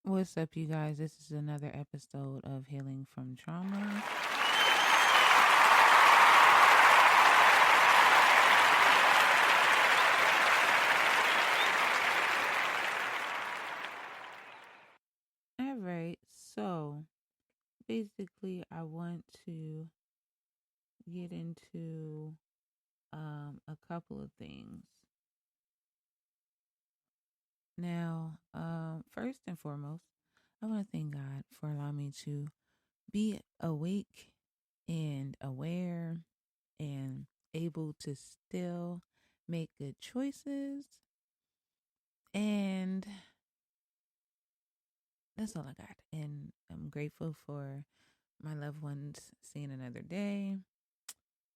What's up, you guys? This is another episode of Healing from Trauma. All right, so basically, I want to get into a couple of things. Now, first and foremost, I want to thank God for allowing me to be awake and aware and able to still make good choices. And that's all I got. And I'm grateful for my loved ones seeing another day.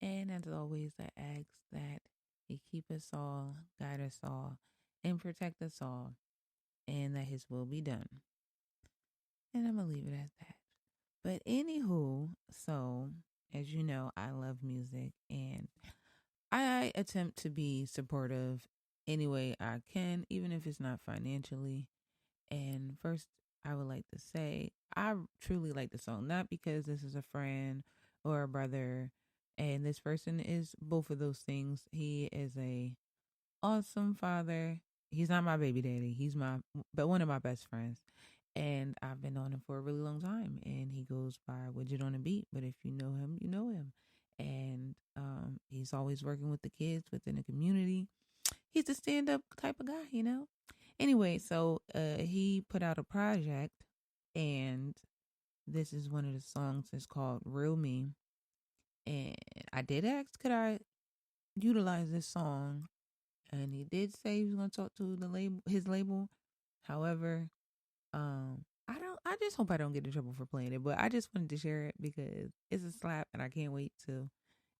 And as always, I ask that He keep us all, guide us all, and protect us all, and that His will be done. And I'm going to leave it at that. But anywho, so as you know, I love music and I attempt to be supportive any way I can, even if it's not financially. And first, I would like to say I truly like the song, not because this is a friend or a brother, and this person is both of those things. He is a awesome father. He's not my baby daddy. He's but one of my best friends, and I've been on him for a really long time. And he goes by Widget on the Beat. But if you know him, you know him. And he's always working with the kids within the community. He's a stand-up type of guy. Anyway, so he put out a project, and this is one of the songs. It's called "Real Me," and I did ask, could I utilize this song, and he did say he was going to talk to his label. However, I just hope I don't get in trouble for playing it, but I just wanted to share it because it's a slap, and I can't wait till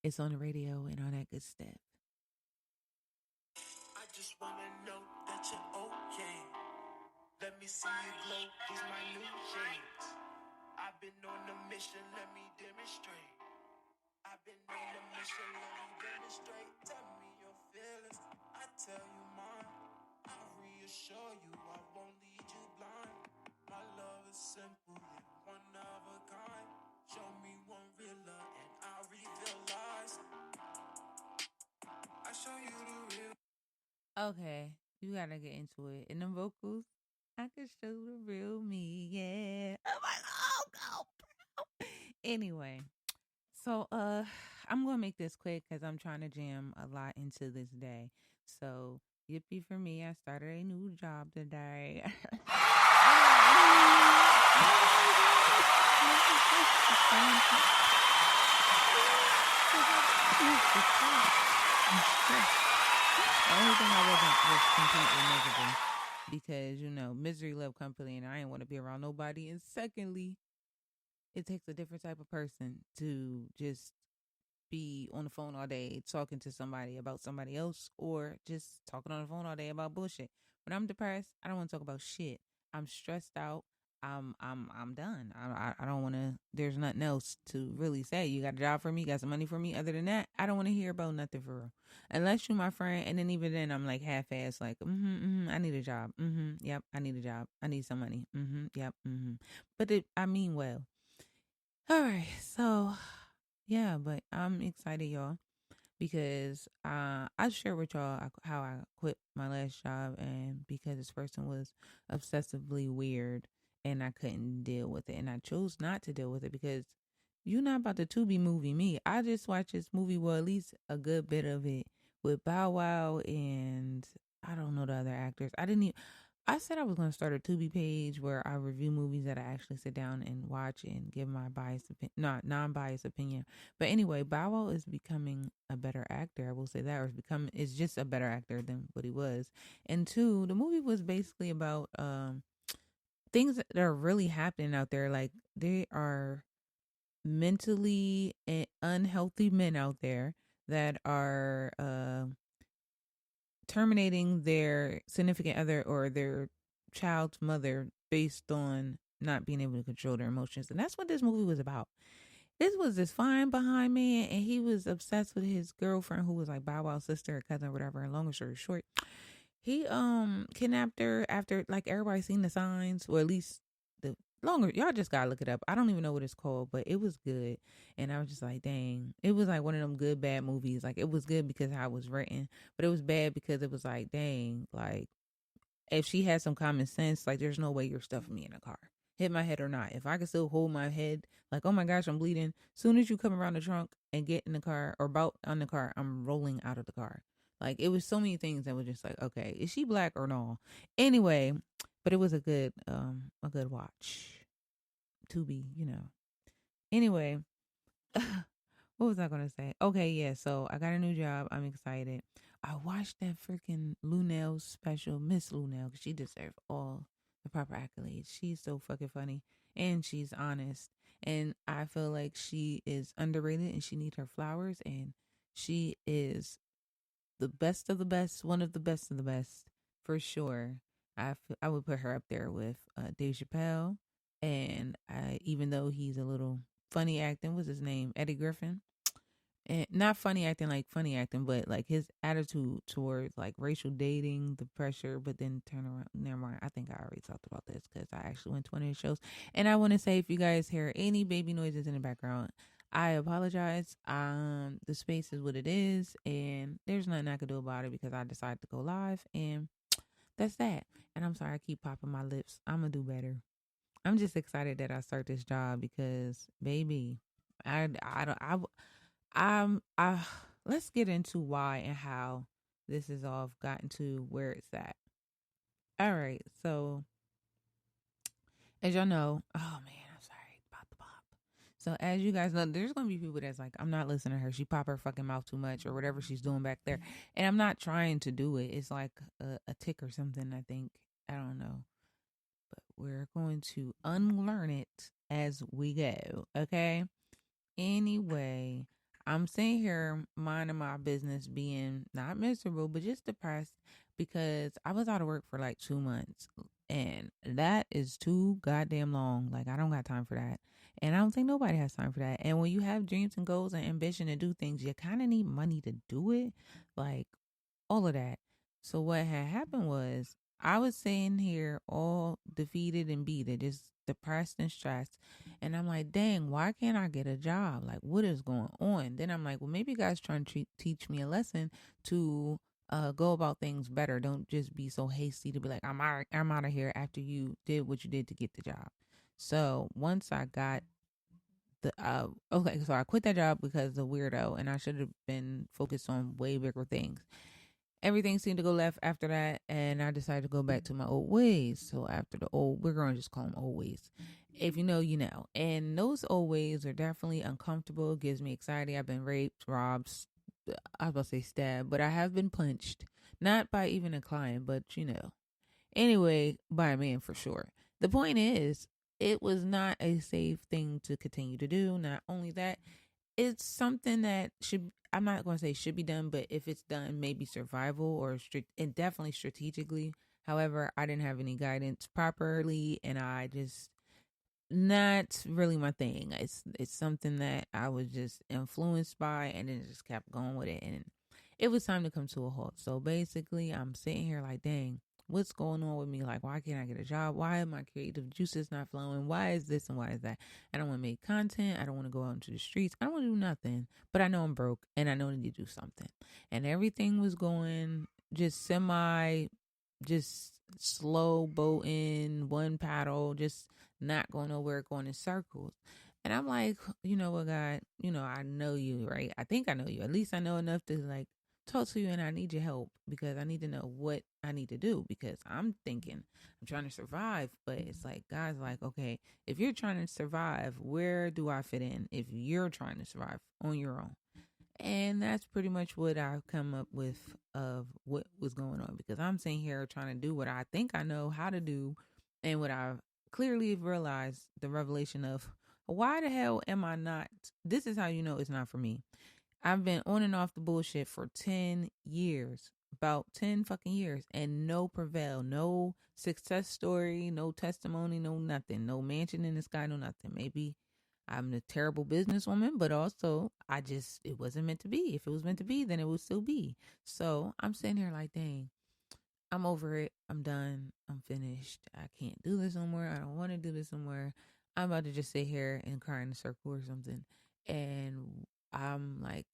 it's on the radio and all that good stuff. I just wanna know that you're okay. Let me see you glow, these my new shades. I've been on a mission, let me demonstrate. I've been on a mission, let me demonstrate. Tell me your feelings, I tell you mine. I reassure you, I won't lead you blind. My love is simple, yet one of a kind. Show me one real love and I'll reveal lies. I show you the real. Okay, you gotta get into it. In the vocals, I can show the real me, yeah. Oh my god, go. Anyway, so I'm gonna make this quick because I'm trying to jam a lot into this day. So yippee for me, I started a new job today. The only thing I wasn't was completely miserable because, misery love company and I didn't want to be around nobody. And secondly, it takes a different type of person to just be on the phone all day talking to somebody about somebody else or just talking on the phone all day about bullshit. When I'm depressed, I don't want to talk about shit. I'm stressed out. I'm done. I don't want to. There's nothing else to really say. You got a job for me? You got some money for me? Other than that, I don't want to hear about nothing for real. Unless you my friend, and then even then, I'm like half-ass, like, I need a job. Yep, I need a job. I need some money. Yep. But I mean well. All right, so yeah, but I'm excited, y'all, because I share with y'all how I quit my last job, and because this person was obsessively weird, and I couldn't deal with it, and I chose not to deal with it because you're not about to Tubi movie me. I just watched this movie, well, at least a good bit of it with Bow Wow and I don't know the other actors. I didn't even. I said I was going to start a Tubi page where I review movies that I actually sit down and watch and give my not non-biased opinion. But anyway, Bow Wow is becoming a better actor. I will say that, or is just a better actor than what he was. And two, the movie was basically about things that are really happening out there. Like there are mentally unhealthy men out there that are terminating their significant other or their child's mother based on not being able to control their emotions. And that's what this movie was about. This was this fine behind man, and he was obsessed with his girlfriend who was like Bow Wow's sister or cousin or whatever. And long story short, He kidnapped her after like everybody seen the signs, or at least the longer y'all just gotta look it up. I don't even know what it's called, but it was good. And I was just like, dang. It was like one of them good bad movies. Like it was good because how it was written, but it was bad because it was like, dang, like if she had some common sense, like there's no way you're stuffing me in a car. Hit my head or not. If I could still hold my head, like, oh my gosh, I'm bleeding. Soon as you come around the trunk and get in the car or about on the car, I'm rolling out of the car. Like it was so many things that were just like, okay, is she black or no? Anyway, but it was a good watch. To be. Anyway, what was I gonna say? Okay, yeah. So I got a new job. I'm excited. I watched that freaking Lunel special, Miss Lunel, because she deserves all the proper accolades. She's so fucking funny and she's honest. And I feel like she is underrated and she needs her flowers. And she is the best of the best, one of the best of the best for sure. I would put her up there with Dave Chappelle, and even though he's a little funny acting, what's his name, Eddie Griffin, and not funny acting like funny acting, but like his attitude towards like racial dating, the pressure, but then turn around. Never mind. I think I already talked about this because I actually went to one of his shows, and I want to say if you guys hear any baby noises in the background, I apologize. The space is what it is, and there's nothing I could do about it because I decided to go live, and that's that. And I'm sorry I keep popping my lips. I'm gonna do better. I'm just excited that I start this job because, baby, I don't I let's get into why and how this has all gotten to where it's at. All right, so as y'all know, oh man, I'm sorry about the pop. So as you guys know, there's gonna be people that's like, I'm not listening to her. She pop her fucking mouth too much or whatever she's doing back there, and I'm not trying to do it. It's like a tick or something. I think I don't know, but we're going to unlearn it as we go. Okay. Anyway, I'm sitting here minding my business, being not miserable, but just depressed because I was out of work for like 2 months. And that is too goddamn long. Like, I don't got time for that. And I don't think nobody has time for that. And when you have dreams and goals and ambition to do things, you kind of need money to do it. Like, all of that. So what had happened was I was sitting here all defeated and beaten, just depressed and stressed. And I'm like, dang, why can't I get a job? Like, what is going on? Then I'm like, well, maybe God's trying to teach me a lesson to go about things better. Don't just be so hasty to be like, I'm out of here after you did what you did to get the job. So once I got okay, so I quit that job because the weirdo, and I should have been focused on way bigger things. Everything seemed to go left after that, and I decided to go back to my old ways. So after the old, we're going to just call them old ways. If you know, you know. And those old ways are definitely uncomfortable. It gives me anxiety. I've been raped, robbed, I was about to say stabbed, but I have been punched. Not by even a client, but Anyway, by a man for sure. The point is, it was not a safe thing to continue to do. Not only that, it's something that should, I'm not going to say should be done, but if it's done, maybe survival or and definitely strategically. However, I didn't have any guidance properly, and I just, not really my thing. It's something that I was just influenced by, and then just kept going with it, and it was time to come to a halt. So basically, I'm sitting here like, dang, what's going on with me? Like, why can't I get a job? Why are my creative juices not flowing? Why is this and why is that? I don't want to make content. I don't want to go out into the streets. I don't want to do nothing. But I know I'm broke, and I know I need to do something. And everything was going just just slow boating, one paddle, just not going nowhere, going in circles. And I'm like, you know what, God, I know you, right? I think I know you. At least I know enough to like talk to you, and I need your help because I need to know what I need to do because I'm thinking I'm trying to survive, but it's like God's like, okay, if you're trying to survive, where do I fit in if you're trying to survive on your own? And that's pretty much what I've come up with of what was going on because I'm sitting here trying to do what I think I know how to do and what I've clearly realized the revelation of why the hell am I not? This is how you know it's not for me. I've been on and off the bullshit for 10 years, about 10 fucking years, and no prevail, no success story, no testimony, no nothing, no mansion in the sky, no nothing. Maybe I'm a terrible businesswoman, but also it wasn't meant to be. If it was meant to be, then it would still be. So I'm sitting here like, dang, I'm over it. I'm done. I'm finished. I can't do this no more. I don't want to do this no more. I'm about to just sit here and cry in a circle or something. And I'm like,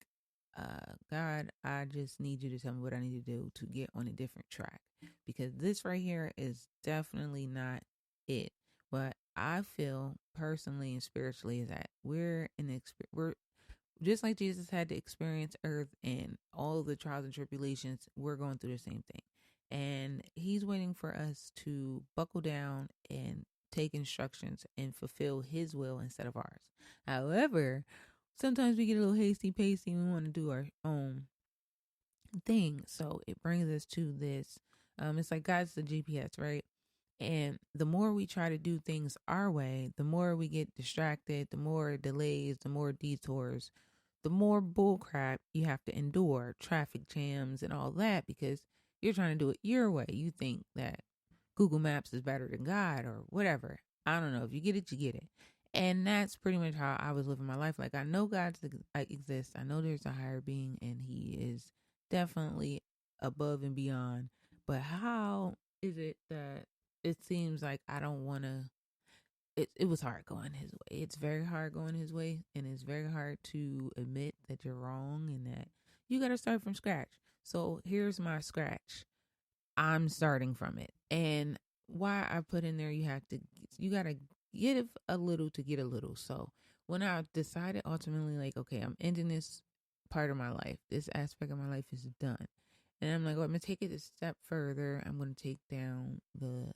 God, I just need you to tell me what I need to do to get on a different track. Because this right here is definitely not it. What I feel personally and spiritually is that we're just like Jesus had to experience earth and all the trials and tribulations, we're going through the same thing. And he's waiting for us to buckle down and take instructions and fulfill his will instead of ours. However, sometimes we get a little hasty pacey and we want to do our own thing. So it brings us to this. It's like God's the GPS, right? And the more we try to do things our way, the more we get distracted, the more delays, the more detours, the more bullcrap you have to endure, traffic jams and all that, because you're trying to do it your way. You think that Google Maps is better than God or whatever. I don't know. If you get it, you get it. And that's pretty much how I was living my life. Like, I know God exists. I know there's a higher being and he is definitely above and beyond. But how is it that it seems like I don't want to? It was hard going his way. It's very hard going his way, and it's very hard to admit that you're wrong and that you got to start from scratch. So here's my scratch. I'm starting from it. And why I put in there, you got to give a little to get a little. So when I decided ultimately, like, okay, I'm ending this part of my life, this aspect of my life is done. And I'm like, well, I'm going to take it a step further. I'm going to take down the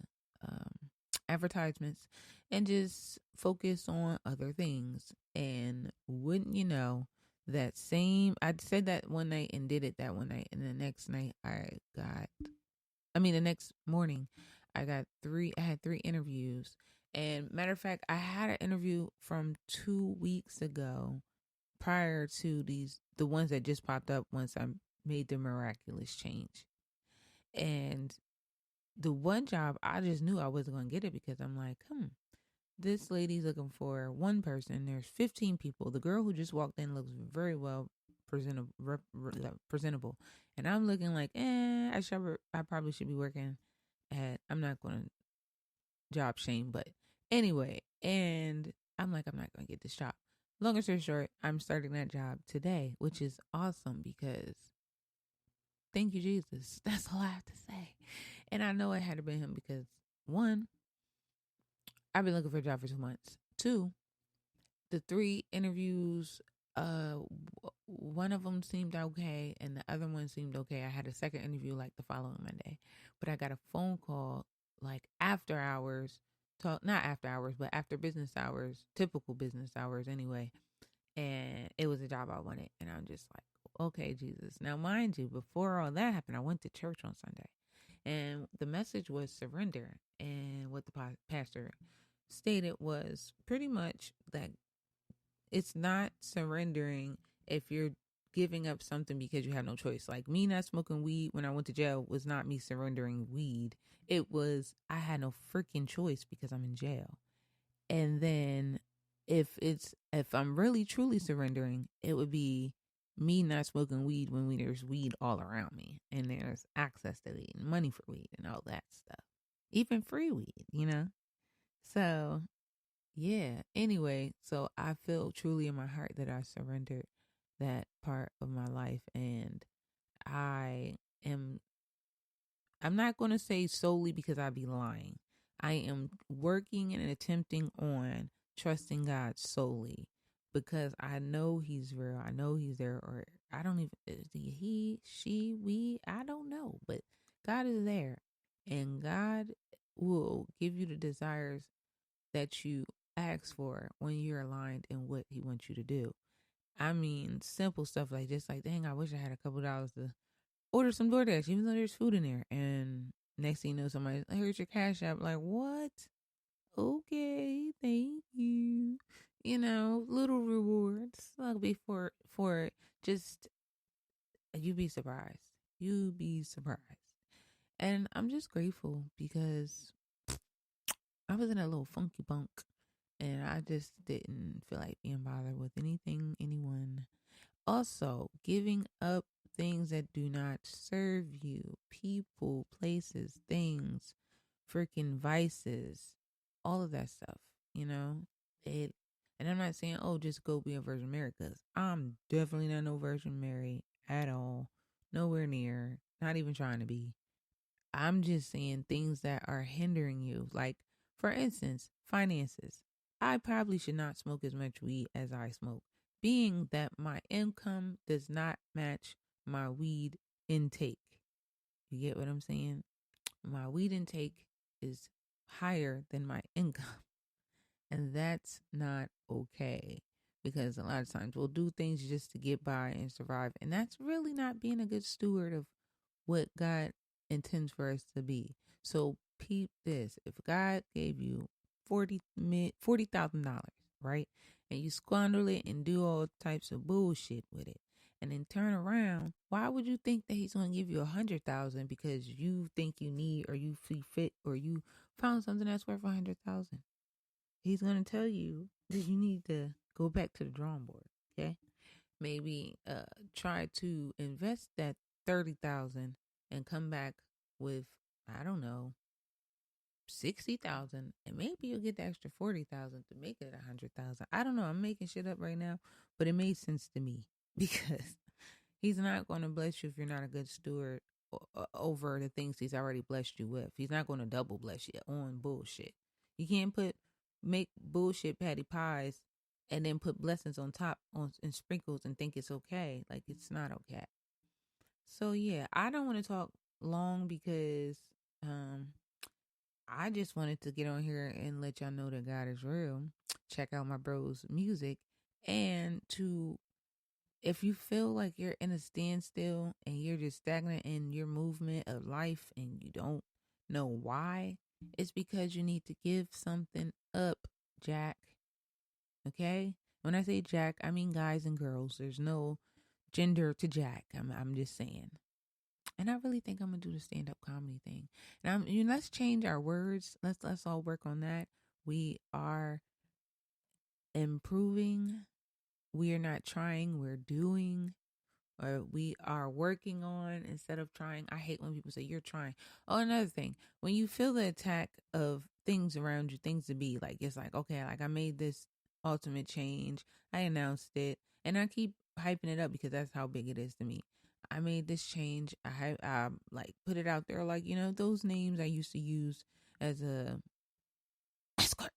um, advertisements and just focus on other things. And wouldn't you know, I said that one night and did it that one night. And the next night the next morning, I had three interviews. And matter of fact, I had an interview from 2 weeks ago prior to the ones that just popped up once I made the miraculous change. And the one job, I just knew I wasn't going to get it because I'm like, this lady's looking for one person. There's 15 people. The girl who just walked in looks very well presentable. And I'm looking like, I probably should be working at, I'm not going to job shame, but anyway. And I'm like, I'm not going to get this job. Longer story short, I'm starting that job today, which is awesome because thank you, Jesus. That's all I have to say. And I know it had to be him because, one, I've been looking for a job for 2 months. Two, the three interviews, one of them seemed okay and the other one seemed okay. I had a second interview like the following Monday, but I got a phone call like after hours, not after hours, but after business hours, typical business hours anyway. And it was a job I wanted. And I'm just like, okay, Jesus. Now, mind you, before all that happened, I went to church on Sunday. And the message was surrender. And what the pastor stated was pretty much that it's not surrendering if you're giving up something because you have no choice. Like me not smoking weed when I went to jail was not me surrendering weed. It was I had no freaking choice because I'm in jail. And then if I'm really truly surrendering, it would be me not smoking weed when there's weed all around me and there's access to weed and money for weed and all that stuff. Even free weed. So, yeah. Anyway, so I feel truly in my heart that I surrendered that part of my life and I am I'm not going to say solely because I'd be lying. I am working and attempting on trusting God solely because I know he's real. I know he's there, or I don't even, he, she, we, I don't know, but God is there and God will give you the desires that you ask for when you're aligned in what he wants you to do. I mean, simple stuff like just like, dang, I wish I had a couple dollars to order some DoorDash, even though there's food in there. And next thing you know, somebody, here's your cash app. Like, what? Okay, thank you. Little rewards. I'll be for it. Just, you'd be surprised. You'd be surprised. And I'm just grateful because I was in a little funky bunk and I just didn't feel like being bothered with anything, anyone. Also, giving up things that do not serve you, people, places, things, freaking vices, all of that stuff, you know? It and I'm not saying, oh, just go be a Virgin Mary, because I'm definitely not no Virgin Mary at all. Nowhere near. Not even trying to be. I'm just saying things that are hindering you. Like, for instance, finances. I probably should not smoke as much weed as I smoke, being that my income does not match my weed intake. You get what I'm saying? My weed intake is higher than my income. And that's not okay, because a lot of times we'll do things just to get by and survive. And that's really not being a good steward of what God intends for us to be. So peep this. If God gave you $40,000, right? And you squander it and do all types of bullshit with it, and then turn around, why would you think that he's going to give you 100,000 because you think you need, or you feel fit, or you found something that's worth 100,000? He's going to tell you that you need to go back to the drawing board. Okay. Maybe try to invest that 30,000 and come back with, I don't know, 60,000, and maybe you'll get the extra 40,000 to make it 100,000. I don't know. I'm making shit up right now, but it made sense to me because he's not going to bless you if you're not a good steward over the things he's already blessed you with. He's not going to double bless you on bullshit. You can't make bullshit patty pies and then put blessings on top and sprinkles and think it's okay. Like, it's not okay. So yeah, I don't want to talk long because I just wanted to get on here and let y'all know that God is real. Check out my bro's music. And if you feel like you're in a standstill and you're just stagnant in your movement of life and you don't know why, it's because you need to give something up, Jack. Okay? When I say Jack, I mean guys and girls. There's no gender to Jack. I'm just saying. And I really think I'm gonna do the stand-up comedy thing. And let's change our words. Let's all work on that. We are improving. We are not trying, we're doing. Or we are working on instead of trying. I hate when people say you're trying. Oh, another thing. When you feel the attack of things around you, things to be, like, it's like, okay, like I made this ultimate change. I announced it. And I keep hyping it up because that's how big it is to me. I made this change. I like put it out there, like, those names I used to use as a escort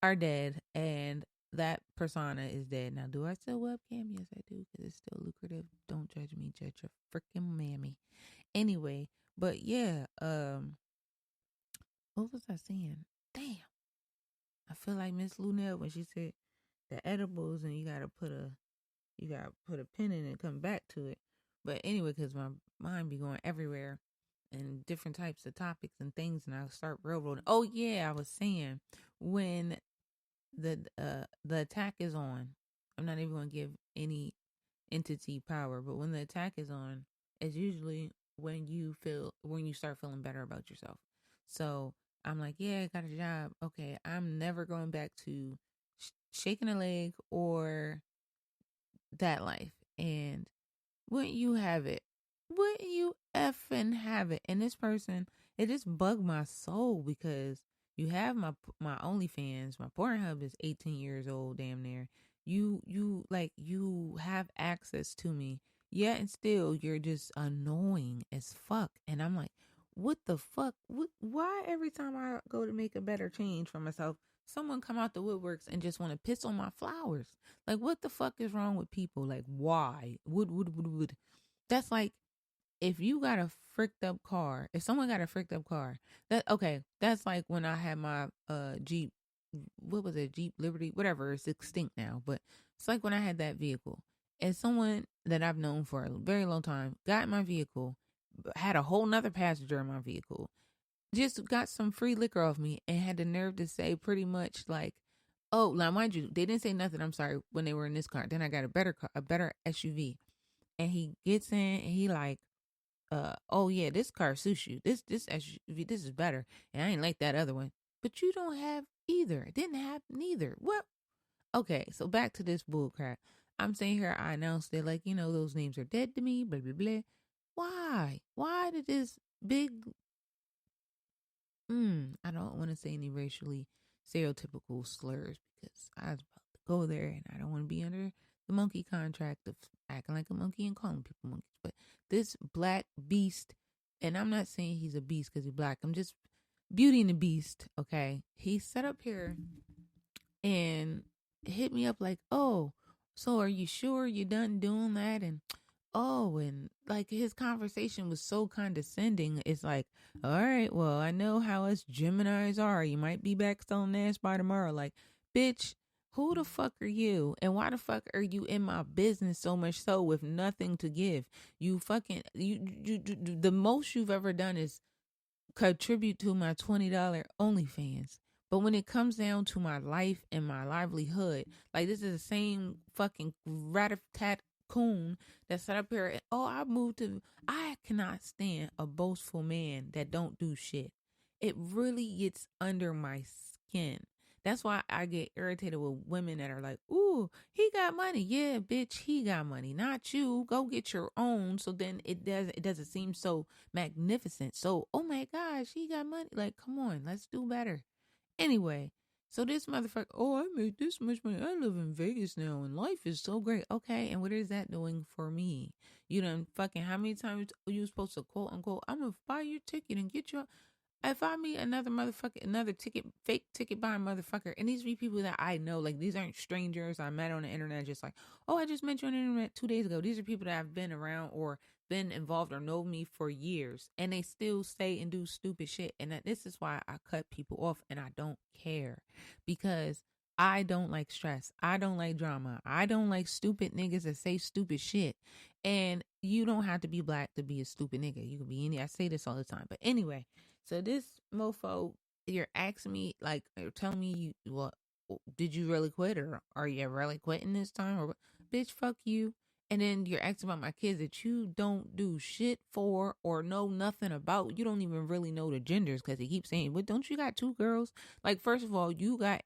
are dead, and that persona is dead. Now, do I still webcam? Yes, I do, because it's still lucrative. Don't judge me, judge your freaking mammy. Anyway, but yeah, what was I saying? Damn. I feel like Miss Lunell when she said the edibles and you gotta put a pin in it and come back to it. But anyway, because my mind be going everywhere and different types of topics and things, and I'll start railroading. Oh yeah, I was saying when the attack is on, I'm not even going to give any entity power, but when the attack is on, it's usually when you start feeling better about yourself. So I'm like, yeah, I got a job. Okay, I'm never going back to shaking a leg or that life. And wouldn't you have it? Wouldn't you effing have it? And this person, it just bugged my soul because you have my OnlyFans. My Pornhub is 18 years old, damn near. You have access to me, yet and still you're just annoying as fuck. And I'm like, what the fuck? Why every time I go to make a better change for myself, someone come out the woodworks and just want to piss on my flowers? Like, what the fuck is wrong with people? Like, why? Would. That's like, if you got a fricked up car, if someone got a fricked up car, that's like when I had my Jeep, what was it, Jeep Liberty, whatever, it's extinct now, but it's like when I had that vehicle, and someone that I've known for a very long time got in my vehicle, had a whole nother passenger in my vehicle, just got some free liquor off me, and had the nerve to say pretty much like, oh, now mind you, they didn't say nothing, I'm sorry, when they were in this car. Then I got a better car, a better SUV, and he gets in and he like, oh yeah, this car suits you. This SUV, this is better. And I ain't like that other one. But you don't have either. Didn't have neither. What? Okay, so back to this bull crap. I'm saying here, I announced it like, those names are dead to me, blah, blah, blah. Why? Why did this big, I don't want to say any racially stereotypical slurs because I was about to go there and I don't want to be under the monkey contract of acting like a monkey and calling people monkeys. But this black beast, and I'm not saying he's a beast because he's black. I'm just Beauty and the Beast, okay? He set up here and hit me up like, oh, so are you sure you're done doing that? And and like his conversation was so condescending. It's like, all right, well, I know how us Geminis are. You might be back selling ass by tomorrow. Like, bitch, who the fuck are you? And why the fuck are you in my business so much so with nothing to give? You fucking, the most you've ever done is contribute to my $20 OnlyFans. But when it comes down to my life and my livelihood, like this is the same fucking rat-a-tat coon that sat up here and, I cannot stand a boastful man that don't do shit. It really gets under my skin. That's why I get irritated with women that are like, ooh, he got money. Yeah, bitch, he got money. Not you. Go get your own. So then it doesn't seem so magnificent. So, oh my gosh, he got money. Like, come on, let's do better. Anyway, so this motherfucker, oh, I made this much money. I live in Vegas now and life is so great. Okay, and what is that doing for me? You done fucking, how many times are you supposed to quote unquote, I'm gonna buy your ticket and get your, if I meet another motherfucker, another fake ticket buying motherfucker, and these be people that I know, like these aren't strangers I met on the internet, just like, oh, I just met you on the internet 2 days ago. These are people that have been around or been involved or know me for years, and they still say and do stupid shit. And this is why I cut people off, and I don't care because I don't like stress. I don't like drama. I don't like stupid niggas that say stupid shit. And you don't have to be black to be a stupid nigga. You can be any. I say this all the time, but anyway. So this mofo, you're asking me, like, you're telling me, did you really quit or are you really quitting this time? Or, bitch, fuck you. And then you're asking about my kids that you don't do shit for or know nothing about. You don't even really know the genders because he keeps saying, well, don't you got 2 girls? Like, first of all, you got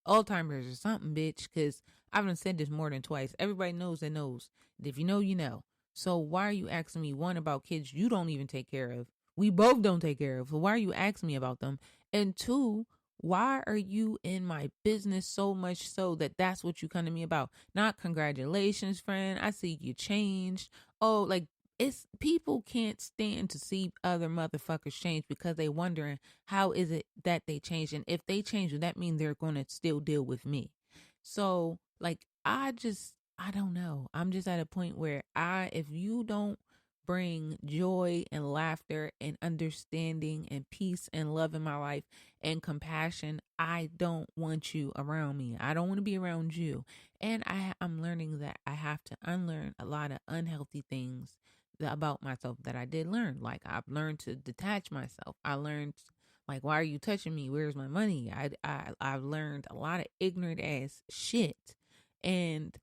Alzheimer's or something, bitch, because I've done said this more than twice. Everybody knows that knows. If you know, you know. So why are you asking me, one, about kids you don't even take care of? We both don't take care of. So why are you asking me about them? And 2, why are you in my business so much so that that's what you come to me about? Not congratulations, friend. I see you changed. Oh, like it's people can't stand to see other motherfuckers change because they wondering how is it that they change. And if they change, that means they're going to still deal with me. So like, I don't know. I'm just at a point where if you don't bring joy and laughter and understanding and peace and love in my life and compassion, I don't want you around me. I don't want to be around you. And I'm learning that I have to unlearn a lot of unhealthy things about myself that I did learn. Like I've learned to detach myself. I learned like, why are you touching me? Where's my money? I've learned a lot of ignorant ass shit. And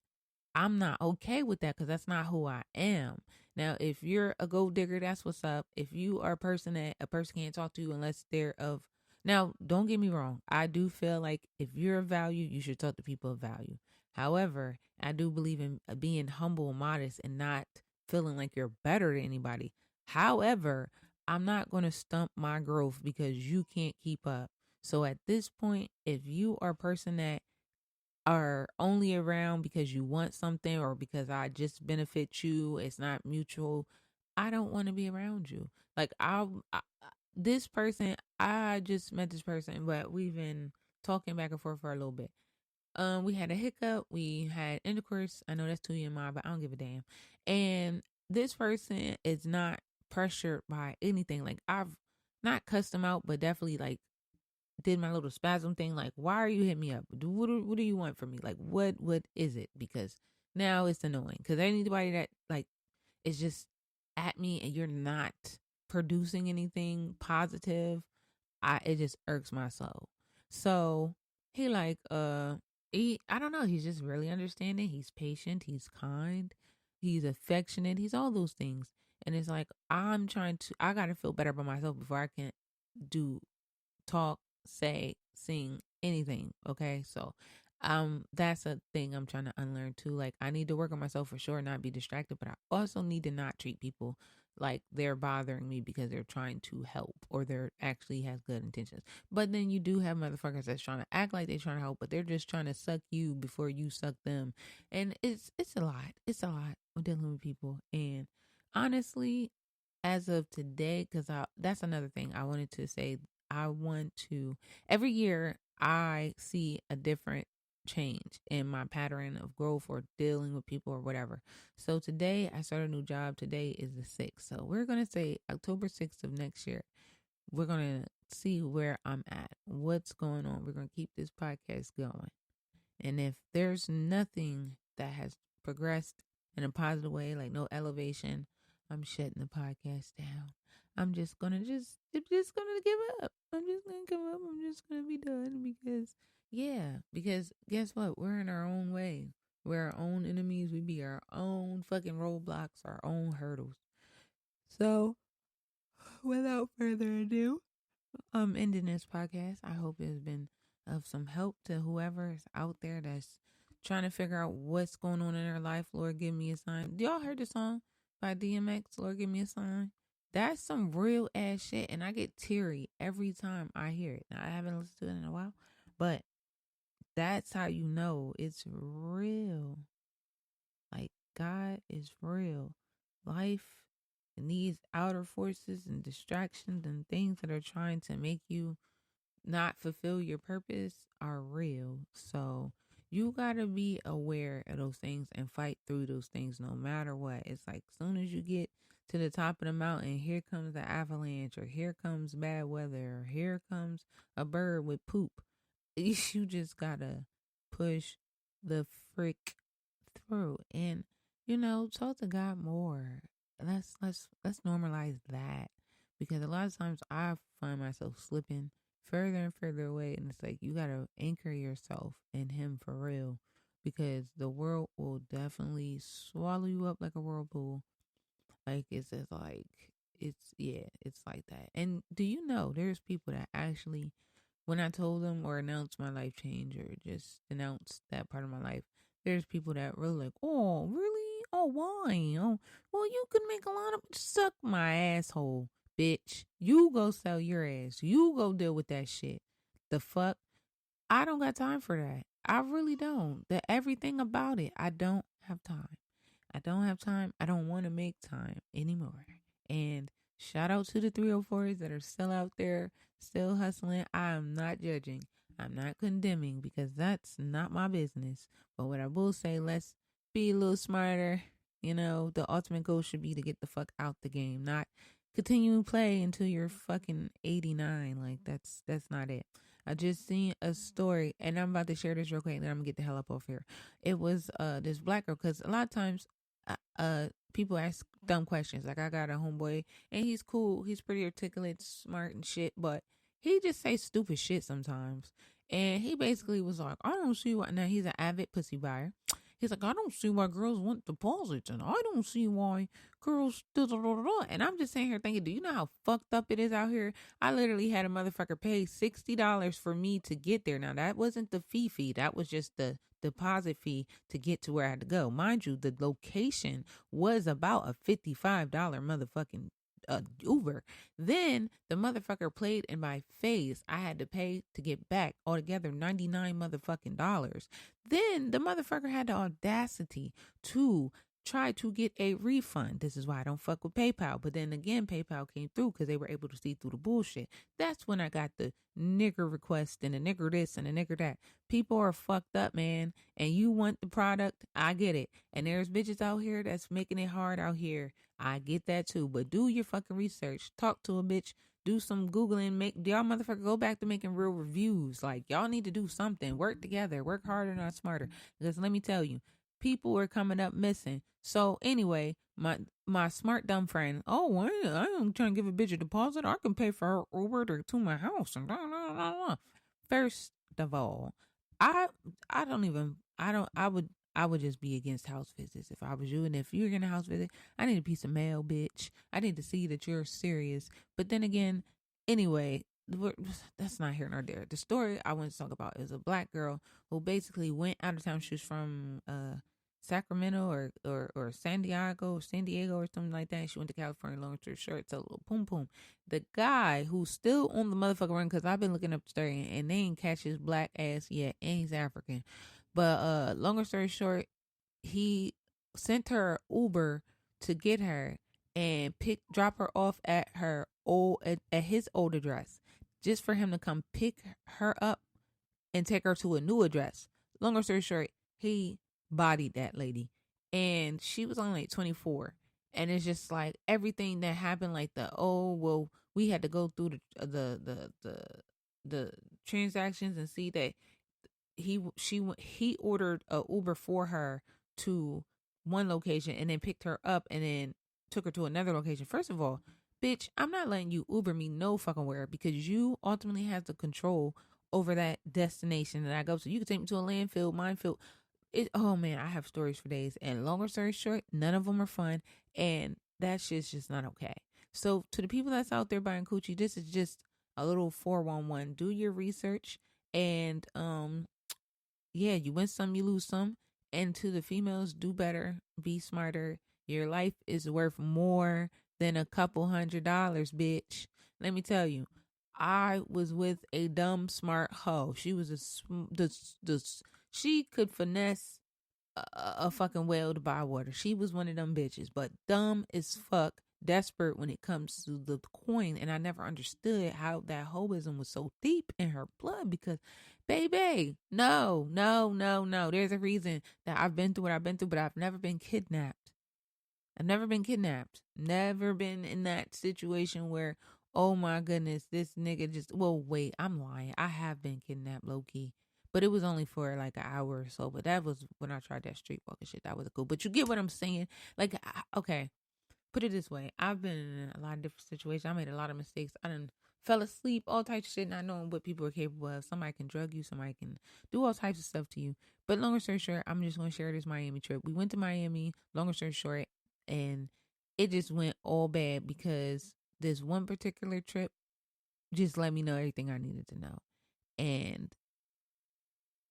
I'm not okay with that because that's not who I am. Now, if you're a gold digger, that's what's up. If you are a person that a person can't talk to unless they're of, now, don't get me wrong. I do feel like if you're of value, you should talk to people of value. However, I do believe in being humble and modest and not feeling like you're better than anybody. However, I'm not going to stump my growth because you can't keep up. So at this point, if you are a person that are only around because you want something or because I just benefit you, it's not mutual, I don't want to be around you. Like this person, I just met this person, but we've been talking back and forth for a little bit. We had a hiccup, we had intercourse. I know that's too in mind, but I don't give a damn. And this person is not pressured by anything. Like I've not cussed him out, but definitely like did my little spasm thing. Like, why are you hitting me up? What do you want from me? Like, what is it? Because now it's annoying. Because anybody that like is just at me and you're not producing anything positive, it just irks my soul. So he like I don't know. He's just really understanding. He's patient. He's kind. He's affectionate. He's all those things. And it's like I gotta feel better about myself before I can do talk, say, sing, anything. Okay. So That's a thing I'm trying to unlearn too. Like, I need to work on myself for sure, not be distracted, but I also need to not treat people like they're bothering me because they're trying to help or they're actually has good intentions. But then you do have motherfuckers that's trying to act like they're trying to help, but they're just trying to suck you before you suck them. And it's a lot. It's a lot of dealing with people. And honestly, as of today, because that's another thing I wanted to say. I want to every year I see a different change in my pattern of growth or dealing with people or whatever. So today I start a new job. Today is the 6th. So we're going to say October 6th of next year. We're going to see where I'm at, what's going on. We're going to keep this podcast going. And if there's nothing that has progressed in a positive way, like no elevation, I'm shutting the podcast down. I'm just gonna give up. I'm just gonna give up. I'm just gonna be done because guess what? We're in our own way. We're our own enemies. We be our own fucking roadblocks, our own hurdles. So, without further ado, I'm ending this podcast. I hope it's been of some help to whoever is out there that's trying to figure out what's going on in their life. Lord, give me a sign. Y'all heard the song by DMX, Lord, give me a sign? That's some real ass shit, and I get teary every time I hear it. Now, I haven't listened to it in a while, but that's how you know it's real. Like, God is real. Life and these outer forces and distractions and things that are trying to make you not fulfill your purpose are real. So you got to be aware of those things and fight through those things no matter what. It's like as soon as you get to the top of the mountain, here comes the avalanche, or here comes bad weather, or here comes a bird with poop. You just got to push the frick through and talk to God more. Let's normalize that, because a lot of times I find myself slipping further and further away, and it's like you gotta anchor yourself in Him for real, because the world will definitely swallow you up like a whirlpool. Like it's just like it's like that. And do you know there's people that actually, when I told them or announced my life change or just announced that part of my life, there's people that really like, oh, really? Oh, why? Oh, well, you could make a lot of, suck my asshole, bitch. You go sell your ass. You go deal with that shit. The fuck? I don't got time for that. I really don't. Everything about it, I don't have time. I don't have time. I don't want to make time anymore. And shout out to the 304s that are still out there, still hustling. I am not judging. I'm not condemning, because that's not my business. But what I will say, let's be a little smarter. The ultimate goal should be to get the fuck out the game, not continue to play until you're fucking 89. Like that's not it. I just seen a story, and I'm about to share this real quick, and then I'm gonna get the hell up off here. It was this black girl, because a lot of times people ask dumb questions. Like, I got a homeboy, and he's cool, he's pretty articulate, smart and shit, but he just say stupid shit sometimes. And he basically was like, I don't see why. Now, he's an avid pussy buyer. He's like, I don't see why girls want deposits, and I don't see why girls da da da da. And I'm just sitting here thinking, do you know how fucked up it is out here? I literally had a motherfucker pay $60 for me to get there. Now, that wasn't the fee. That was just the deposit fee to get to where I had to go. Mind you, the location was about a $55 motherfucking Uber. Then the motherfucker played in my face. I had to pay to get back altogether $99 motherfucking dollars. Then the motherfucker had the audacity to try to get a refund. This is why I don't fuck with PayPal. But then again, PayPal came through because they were able to see through the bullshit. That's when I got the nigger request and the nigger this and the nigger that. People are fucked up, man. And you want the product, I get it. And there's bitches out here that's making it hard out here. I get that too. But do your fucking research. Talk to a bitch. Do some Googling. Y'all motherfucker go back to making real reviews. Like, y'all need to do something. Work together. Work harder, not smarter. Because let me tell you, people are coming up missing. So anyway, my smart dumb friend, oh, I'm trying to give a bitch a deposit. I can pay for her Uber to my house. And blah, blah, blah, blah. First of all, I don't even, I would just be against house visits if I was you. And if you're getting a house visit, I need a piece of mail, bitch. I need to see that you're serious. But then again, anyway, that's not here nor there. The story I want to talk about is a black girl who basically went out of town. She was from Sacramento or San Diego or something like that. She went to California. Long story short, it's a little boom boom. The guy who's still on the motherfucker run, because I've been looking up the story and they ain't catch his black ass yet, and he's African. But longer story short, he sent her Uber to get her and drop her off at his old address, just for him to come pick her up and take her to a new address. Longer story short, he bodied that lady, and she was only like 24. And it's just like everything that happened, like we had to go through the transactions and see that he ordered a Uber for her to one location and then picked her up and then took her to another location. First of all, bitch, I'm not letting you Uber me no fucking where, because you ultimately have the control over that destination that I go to. You can take me to a landfill, minefield. Oh man, I have stories for days. And longer story short, none of them are fun, and that shit's just not okay. So to the people that's out there buying coochie, this is just a little 411. Do your research, and yeah, you win some, you lose some. And to the females, do better, be smarter. Your life is worth more than a couple $100, bitch. Let me tell you, I was with a dumb, smart hoe. She was she could finesse a fucking whale to buy water. She was one of them bitches, but dumb as fuck, desperate when it comes to the coin. And I never understood how that hoism was so deep in her blood, because baby, no. There's a reason that I've been through what I've been through, but I've never been kidnapped. Never been in that situation where, oh my goodness, this nigga wait, I'm lying. I have been kidnapped low key, but it was only for like an hour or so. But that was when I tried that street walking shit. That was cool. But you get what I'm saying? Like, okay, put it this way. I've been in a lot of different situations. I made a lot of mistakes. I done fell asleep, all types of shit, not knowing what people are capable of. Somebody can drug you. Somebody can do all types of stuff to you. But longer story short, I'm just going to share this Miami trip. We went to Miami, longer story short, and it just went all bad because this one particular trip just let me know everything I needed to know. And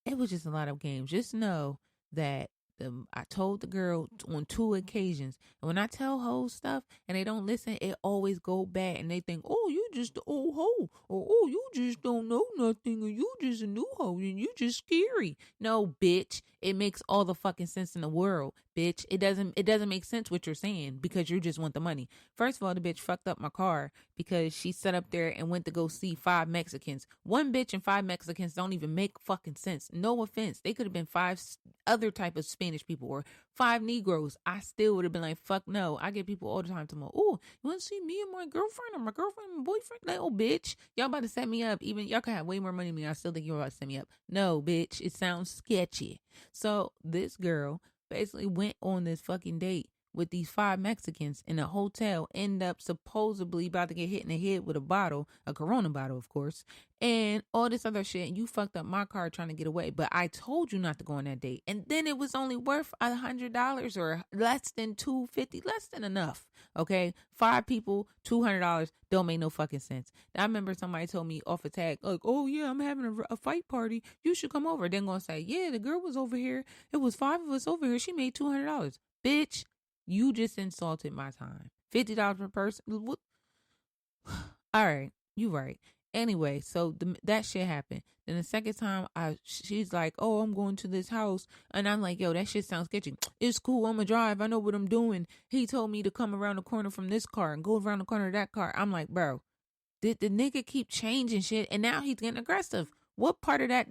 it was just a lot of games. Just know that I told the girl on 2 occasions, and when I tell hoes stuff and they don't listen, it always go bad, and they think, oh, you just the old hoe, or oh, you just don't know nothing, or you just a new hoe, and you just scary. No, bitch, it makes all the fucking sense in the world, bitch. It doesn't make sense what you're saying, because you just want the money. First of all, the bitch fucked up my car because she sat up there and went to go see 5 Mexicans. One bitch and 5 Mexicans don't even make fucking sense. No offense, they could have been 5 other type of Spanish people or 5 Negroes. I still would have been like, fuck no. I get people all the time to me, oh, you want to see me and my girlfriend, or my girlfriend and my boyfriend? Like, oh, bitch, y'all about to set me up. Even y'all can have way more money than me. I still think you're about to set me up. No, bitch, it sounds sketchy. So this girl basically went on this fucking date with these 5 Mexicans in a hotel, end up supposedly about to get hit in the head with a bottle, a Corona bottle, of course, and all this other shit. And you fucked up my car trying to get away. But I told you not to go on that date. And then it was only worth $100 or less than $250, less than enough. Okay, 5 people, $200 don't make no fucking sense. I remember somebody told me off a tag, like, oh yeah, I'm having a fight party. You should come over. Then gonna say, yeah, the girl was over here. It was 5 of us over here. She made $200. Bitch, you just insulted my time. $50 per person. All right, you right. Anyway, so that shit happened. Then the second time, she's like, oh, I'm going to this house. And I'm like, yo, that shit sounds sketchy. It's cool. I'm going to drive. I know what I'm doing. He told me to come around the corner from this car and go around the corner of that car. I'm like, bro, did the nigga keep changing shit? And now he's getting aggressive. What part of that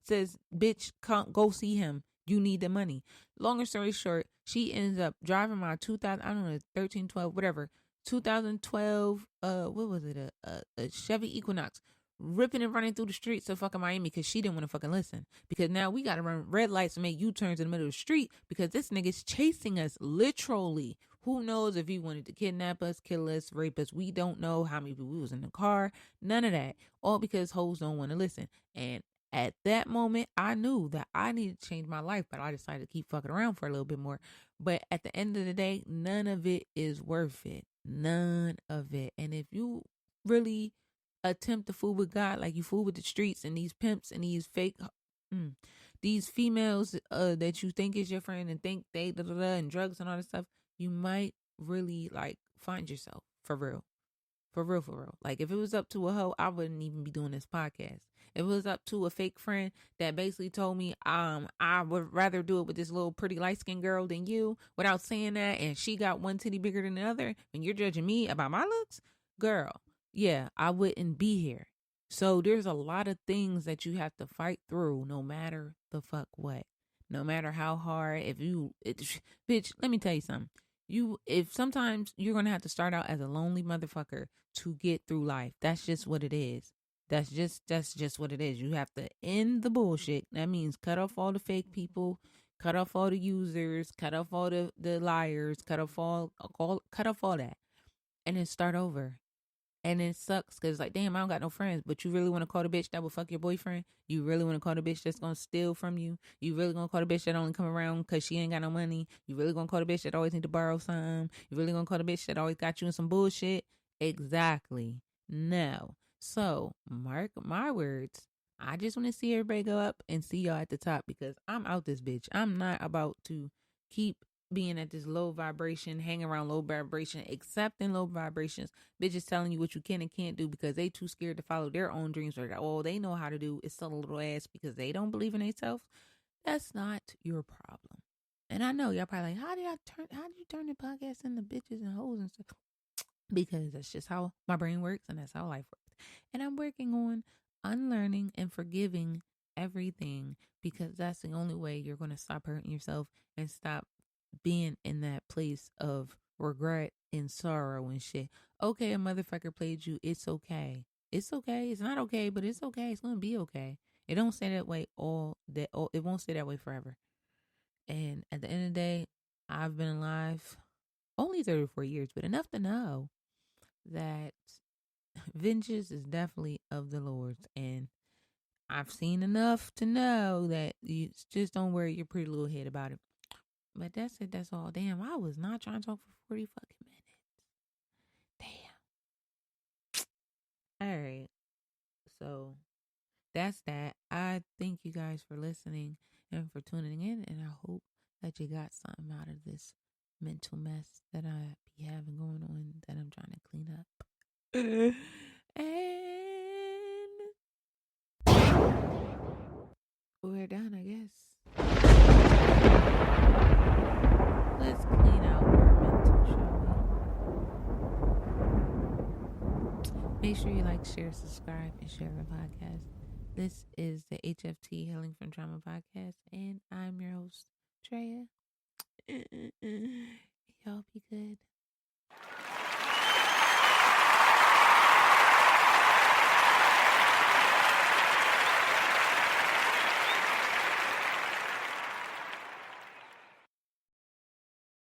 says, bitch, come go see him? You need the money. Longer story short, she ends up driving my 2000, I don't know, 13, 12, whatever, 2012, what was it, a Chevy Equinox, ripping and running through the streets of fucking Miami because she didn't want to fucking listen. Because now we got to run red lights and make U-turns in the middle of the street because this nigga's chasing us, literally. Who knows if he wanted to kidnap us, kill us, rape us? We don't know how many people was in the car. None of that. All because hoes don't want to listen. And at that moment, I knew that I needed to change my life, but I decided to keep fucking around for a little bit more. But at the end of the day, none of it is worth it. None of it. And if you really attempt to fool with God like you fool with the streets and these pimps and these fake, these females that you think is your friend and think they and drugs and all this stuff, you might really like find yourself for real. For real, for real. Like, if it was up to a hoe, I wouldn't even be doing this podcast. If it was up to a fake friend that basically told me, I would rather do it with this little pretty light-skinned girl than you, without saying that, and she got one titty bigger than the other, and you're judging me about my looks, girl, yeah, I wouldn't be here. So there's a lot of things that you have to fight through, no matter the fuck what. No matter how hard, bitch, let me tell you something. If sometimes you're gonna have to start out as a lonely motherfucker to get through life. That's just what it is. That's just what it is. You have to end the bullshit. That means cut off all the fake people, cut off all the users, cut off all the liars, cut off all that, and then start over. And it sucks because, like, damn, I don't got no friends. But you really want to call the bitch that will fuck your boyfriend? You really want to call the bitch that's going to steal from you? You really going to call the bitch that only come around because she ain't got no money? You really going to call the bitch that always need to borrow some? You really going to call the bitch that always got you in some bullshit? Exactly. No. So, mark my words. I just want to see everybody go up and see y'all at the top because I'm out this bitch. I'm not about to keep being at this low vibration, hanging around low vibration, accepting low vibrations, bitches telling you what you can and can't do because they too scared to follow their own dreams or all they know how to do is sell a little ass because they don't believe in themselves. That's not your problem. And I know y'all probably like, how did you turn the podcast into bitches and hoes and stuff? Because that's just how my brain works and that's how life works. And I'm working on unlearning and forgiving everything because that's the only way you're going to stop hurting yourself and stop being in that place of regret and sorrow and shit. Okay, a motherfucker played you. It's okay. It's okay. It's not okay, but it's okay. It's gonna be okay. It don't stay that way it won't stay that way forever. And at the end of the day, I've been alive only 34 years, but enough to know that vengeance is definitely of the Lord's. And I've seen enough to know that you just don't worry your pretty little head about it. But that's it. That's all. Damn, I was not trying to talk for 40 fucking minutes. Damn. All right. So that's that. I thank you guys for listening and for tuning in. And I hope that you got something out of this mental mess that I be having going on that I'm trying to clean up. And we're done, I guess. Let's clean out our mental, shall we? Make sure you like, share, subscribe, and share the podcast. This is the HFT Healing from Trauma podcast, and I'm your host, Treya. Y'all be good.